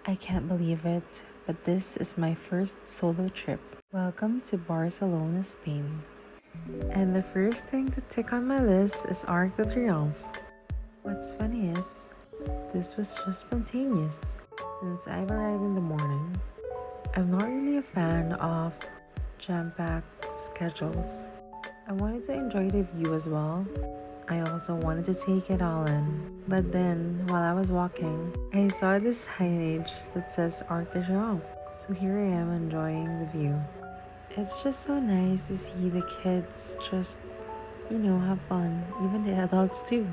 I can't believe it, but this is my first solo trip. Welcome to Barcelona, Spain. And the first thing to tick on my list is Arc de Triomphe. What's funny is, this was just spontaneous. Since I've arrived in the morning, I'm not really a fan of jam-packed schedules. I wanted to enjoy the view as well. I also wanted to take it all in. But then, while I was walking, I saw this signage that says Arc de Triomphe. So here I am enjoying the view. It's just so nice to see the kids just, have fun. Even the adults too.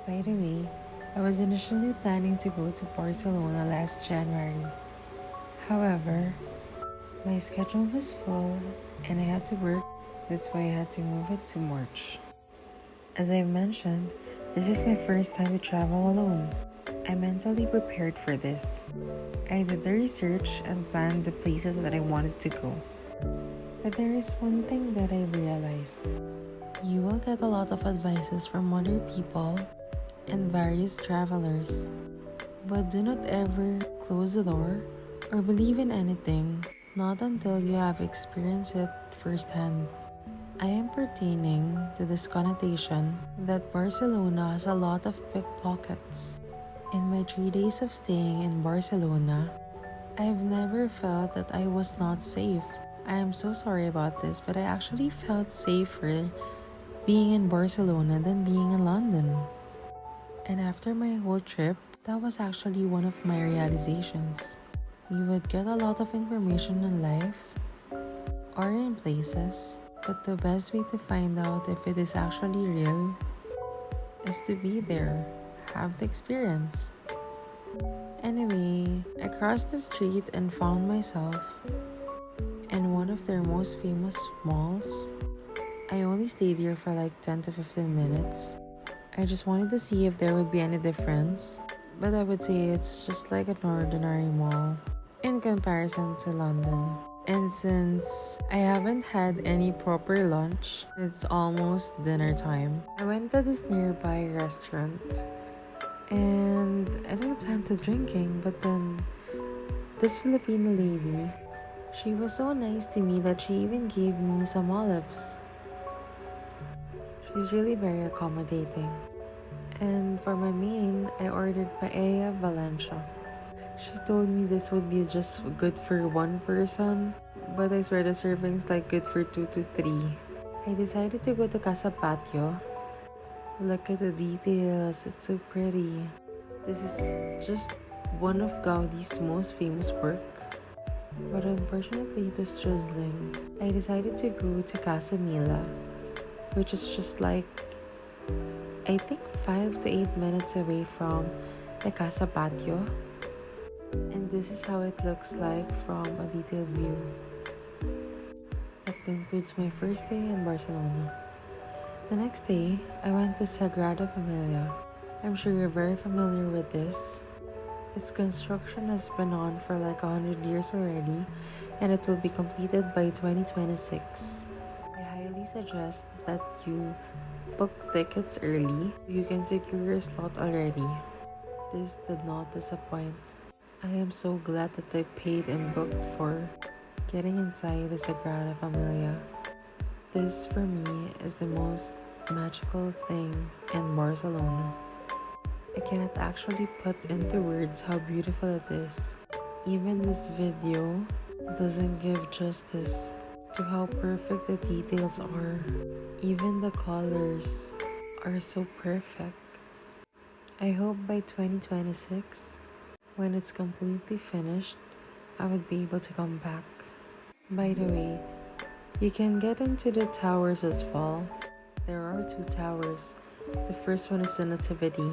By the way, I was initially planning to go to Barcelona last January. However, my schedule was full and I had to work. That's why I had to move it to March. As I've mentioned, this is my first time to travel alone. I mentally prepared for this. I did the research and planned the places that I wanted to go. But there is one thing that I realized. You will get a lot of advices from other people and various travelers. But do not ever close the door or believe in anything, not until you have experienced it firsthand. I am pertaining to this connotation that Barcelona has a lot of pickpockets. In my 3 days of staying in Barcelona, I've never felt that I was not safe. I am so sorry about this, but I actually felt safer being in Barcelona than being in London. And after my whole trip, that was actually one of my realizations. You would get a lot of information in life or in places, but the best way to find out if it is actually real is to be there, have the experience. Anyway, I crossed the street and found myself in one of their most famous malls. I only stayed here for like 10 to 15 minutes. I just wanted to see if there would be any difference, but I would say it's just like an ordinary mall in comparison to London. And since I haven't had any proper lunch, it's almost dinner time. I went to this nearby restaurant and I didn't plan to drinking, but then this Filipino lady, she was so nice to me that she even gave me some olives. She's really very accommodating. And for my main, I ordered paella Valencia. She told me this would be just good for one person, but I swear the serving's like good for 2 to 3. I decided to go to Casa Patio. Look at the details, it's so pretty. This is just one of Gaudi's most famous work. But unfortunately, it was drizzling. I decided to go to Casa Mila, which is just like, I think 5 to 8 minutes away from the Casa Patio. And this is how it looks like from a detailed view. That concludes my first day in Barcelona. The next day, I went to Sagrada Familia. I'm sure you're very familiar with this. Its construction has been on for like 100 years already, and it will be completed by 2026. I highly suggest that you book tickets early. You can secure your slot already. This did not disappoint. I am so glad that I paid and booked for getting inside the Sagrada Familia. This for me is the most magical thing in Barcelona. I cannot actually put into words how beautiful it is. Even this video doesn't give justice to how perfect the details are. Even the colors are so perfect. I hope by 2026, when it's completely finished, I would be able to come back. By the way, you can get into the towers as well. There are 2 towers. The first one is the Nativity.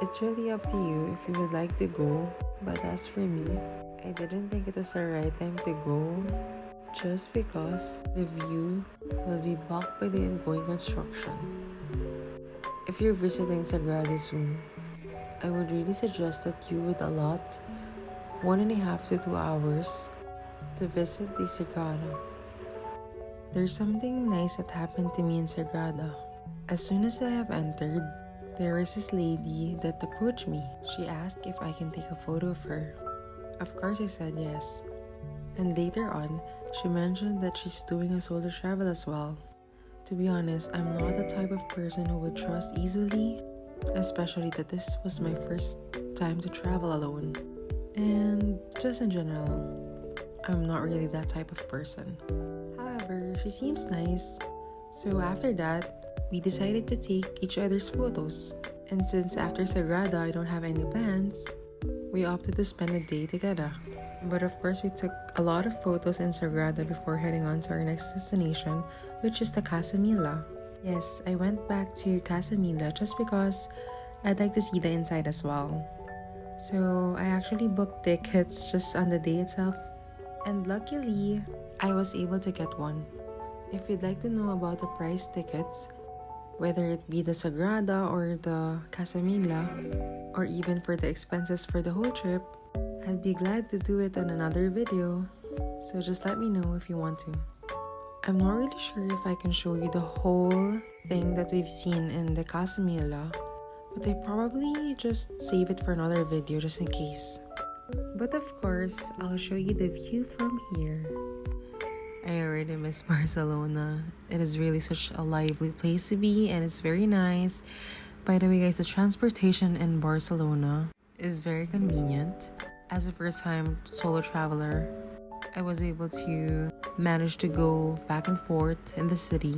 It's really up to you if you would like to go, but as for me, I didn't think it was the right time to go just because the view will be blocked by the ongoing construction. If you're visiting Sagrada soon, I would really suggest that you would allot 1.5 to 2 hours to visit the Sagrada. There's something nice that happened to me in Sagrada. As soon as I have entered, there was this lady that approached me. She asked if I can take a photo of her. Of course, I said yes. And later on, she mentioned that she's doing a solo travel as well. To be honest, I'm not the type of person who would trust easily, especially that this was my first time to travel alone. And just in general, I'm not really that type of person. However, she seems nice. So after that, we decided to take each other's photos. And since after Sagrada I don't have any plans, we opted to spend a day together. But of course, we took a lot of photos in Sagrada before heading on to our next destination, which is the Familia. Yes, I went back to Familia just because I'd like to see the inside as well. So I actually booked tickets just on the day itself, and luckily, I was able to get one. If you'd like to know about the price tickets, whether it be the Sagrada or the Familia, or even for the expenses for the whole trip, I'd be glad to do it in another video, so just let me know if you want to. I'm not really sure if I can show you the whole thing that we've seen in the Familia, but I probably just save it for another video just in case. But of course, I'll show you the view from here. I already miss Barcelona. It is really such a lively place to be, and it's very nice. By the way guys, the transportation in Barcelona is very convenient. As a first-time solo traveler, I was able to manage to go back and forth in the city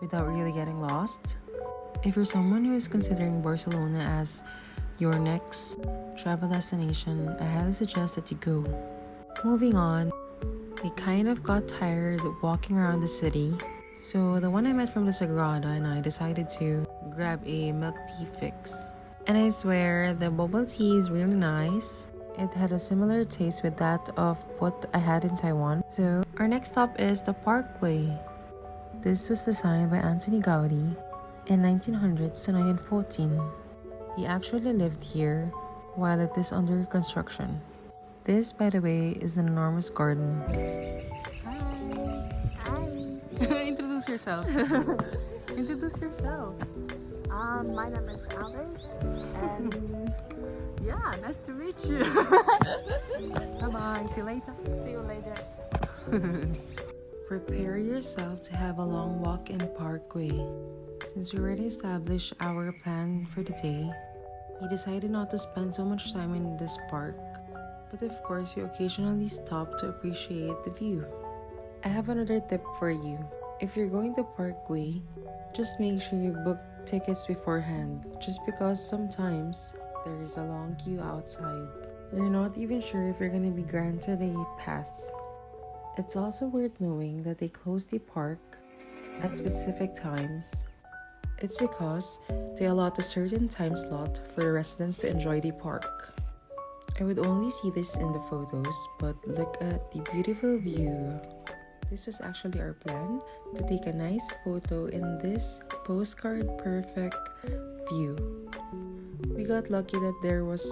without really getting lost. If you're someone who is considering Barcelona as your next travel destination, I highly suggest that you go. Moving on, we kind of got tired walking around the city, so the one I met from the Sagrada and I decided to grab a milk tea fix. And I swear, the bubble tea is really nice. It had a similar taste with that of what I had in Taiwan. So our next stop is the Parkway. This was designed by Anthony Gaudi in 1900s to 1914. He actually lived here while it is under construction. This, by the way, is an enormous garden. Hi. Introduce yourself. Introduce yourself. My name is Alice, and yeah, nice to meet you. Bye-bye. See you later. See you later. Prepare yourself to have a long walk in Parkway. Since we already established our plan for the day, we decided not to spend so much time in this park. But of course, you occasionally stop to appreciate the view. I have another tip for you. If you're going to Parkway, just make sure you book tickets beforehand, just because sometimes there is a long queue outside. You're not even sure if you're going to be granted a pass. It's also worth knowing that they close the park at specific times. It's because they allot a certain time slot for the residents to enjoy the park. I would only see this in the photos, but look at the beautiful view. This was actually our plan, to take a nice photo in this postcard perfect view. We got lucky that there was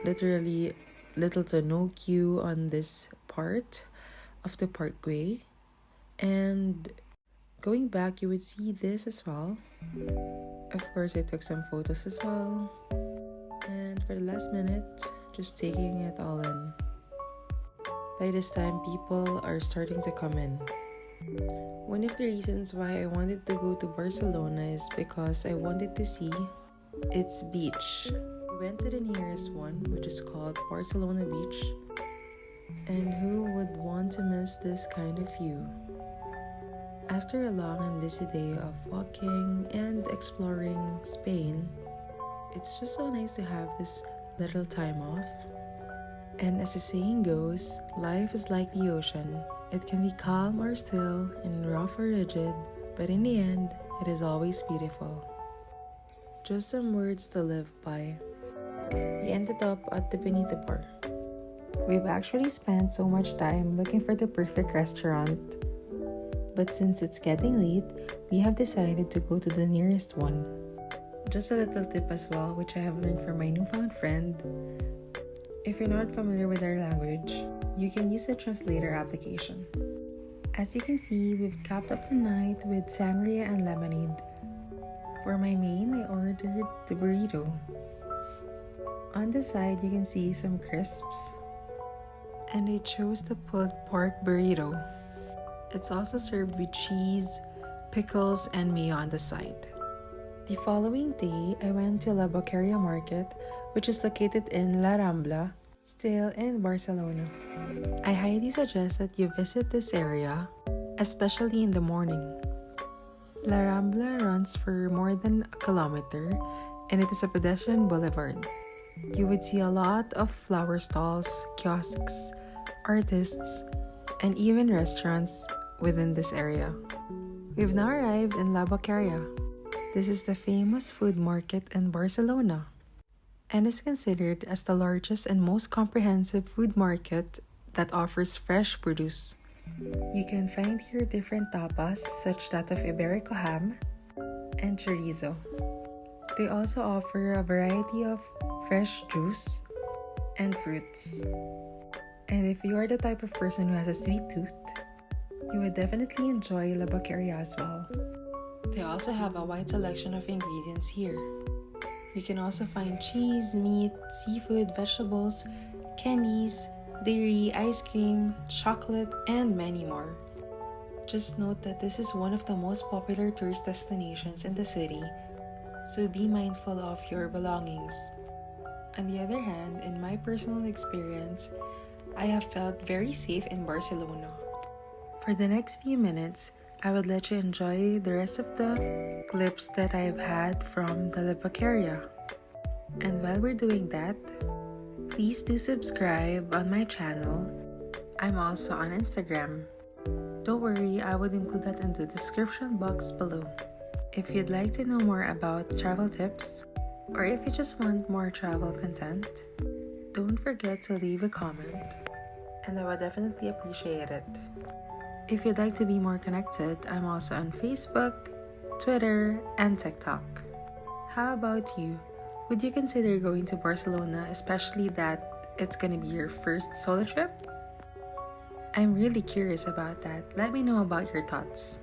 literally little to no queue on this part of the Parkway. And going back, you would see this as well. Of course, I took some photos as well. And for the last minute, just taking it all in. By this time, people are starting to come in. One of the reasons why I wanted to go to Barcelona is because I wanted to see its beach. We went to the nearest one, which is called Barcelona Beach. And who would want to miss this kind of view? After a long and busy day of walking and exploring Spain, it's just so nice to have this little time off. And as the saying goes, life is like the ocean. It can be calm or still and rough or rigid, but in the end, it is always beautiful. Just some words to live by. We ended up at the Benito Bar. We've actually spent so much time looking for the perfect restaurant. But since it's getting late, we have decided to go to the nearest one. Just a little tip as well, which I have learned from my newfound friend. If you're not familiar with our language, you can use the translator application. As you can see, we've capped off the night with sangria and lemonade. For my main, I ordered the burrito. On the side, you can see some crisps. and I chose the pulled pork burrito. It's also served with cheese, pickles, and mayo on the side. The following day, I went to La Boqueria market, which is located in La Rambla, still in Barcelona. I highly suggest that you visit this area, especially in the morning. La Rambla runs for more than a kilometer, and it is a pedestrian boulevard. You would see a lot of flower stalls, kiosks, artists, and even restaurants within this area. We've now arrived in La Boqueria. This is the famous food market in Barcelona and is considered as the largest and most comprehensive food market that offers fresh produce. You can find here different tapas such that of Iberico ham and chorizo. They also offer a variety of fresh juice and fruits. And if you are the type of person who has a sweet tooth, you would definitely enjoy La Boqueria as well. They also have a wide selection of ingredients here. You can also find cheese, meat, seafood, vegetables, candies, dairy, ice cream, chocolate, and many more. Just note that this is one of the most popular tourist destinations in the city, so be mindful of your belongings. On the other hand, in my personal experience, I have felt very safe in Barcelona. For the next few minutes, I would let you enjoy the rest of the clips that I've had from the La Boqueria. And while we're doing that, please do subscribe on my channel. I'm also on Instagram. Don't worry, I would include that in the description box below. If you'd like to know more about travel tips, or if you just want more travel content, don't forget to leave a comment, and I would definitely appreciate it. If you'd like to be more connected, I'm also on Facebook, Twitter, and TikTok. How about you? Would you consider going to Barcelona, especially that it's gonna be your first solo trip? I'm really curious about that. Let me know about your thoughts.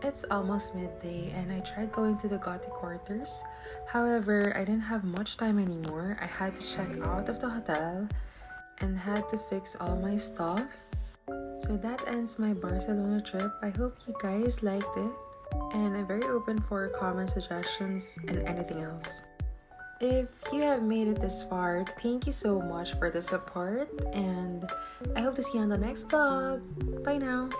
It's almost midday and I tried going to the Gothic quarters. However, I didn't have much time anymore. I had to check out of the hotel and had to fix all my stuff. So that ends my Barcelona trip. I hope you guys liked it, and I'm very open for comment suggestions and anything else. If you have made it this far, thank you so much for the support, and I hope to see you on the next vlog. Bye now.